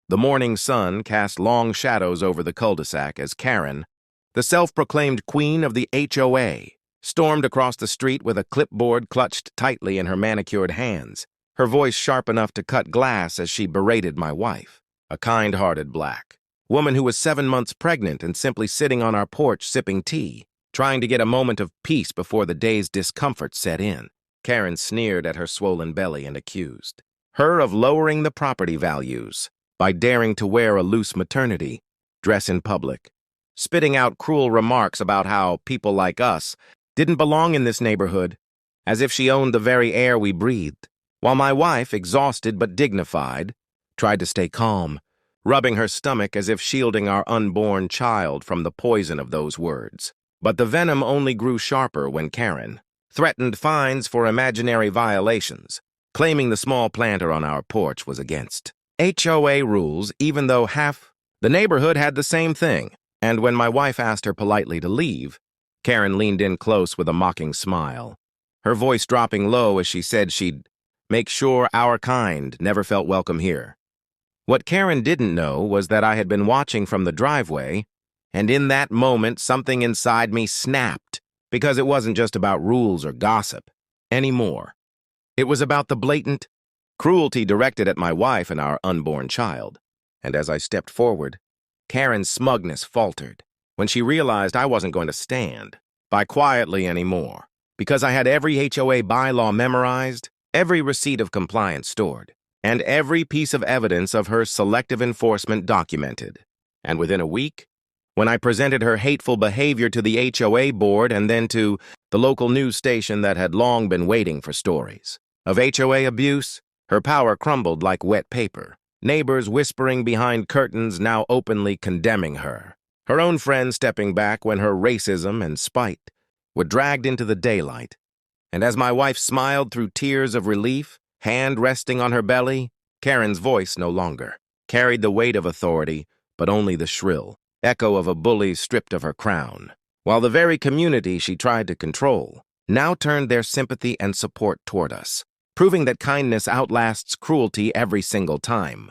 The morning sun cast long shadows over the cul-de-sac as Karen, the self-proclaimed queen of the HOA, stormed across the street with a clipboard clutched tightly in her manicured hands, her voice sharp enough to cut glass as she berated my wife, a kind-hearted black woman who was 7 months pregnant and simply sitting on our porch sipping tea, trying to get a moment of peace before the day's discomfort set in. Karen sneered at her swollen belly and accused her of lowering the property values by daring to wear a loose maternity dress in public, spitting out cruel remarks about how people like us didn't belong in this neighborhood, as if she owned the very air we breathed, while my wife, exhausted but dignified, tried to stay calm, rubbing her stomach as if shielding our unborn child from the poison of those words. But the venom only grew sharper when Karen threatened fines for imaginary violations, claiming the small planter on our porch was against HOA rules, even though half the neighborhood had the same thing. And when my wife asked her politely to leave, Karen leaned in close with a mocking smile, her voice dropping low as she said she'd make sure our kind never felt welcome here. What Karen didn't know was that I had been watching from the driveway, and in that moment something inside me snapped, because it wasn't just about rules or gossip anymore. It was about the blatant cruelty directed at my wife and our unborn child. And as I stepped forward, Karen's smugness faltered when she realized I wasn't going to stand by quietly anymore, because I had every HOA bylaw memorized, every receipt of compliance stored, and every piece of evidence of her selective enforcement documented. And within a week, when I presented her hateful behavior to the HOA board and then to the local news station that had long been waiting for stories of HOA abuse, her power crumbled like wet paper, neighbors whispering behind curtains now openly condemning her, her own friends stepping back when her racism and spite were dragged into the daylight. And as my wife smiled through tears of relief, hand resting on her belly, Karen's voice no longer carried the weight of authority, but only the shrill echo of a bully stripped of her crown, while the very community she tried to control now turned their sympathy and support toward us, proving that kindness outlasts cruelty every single time.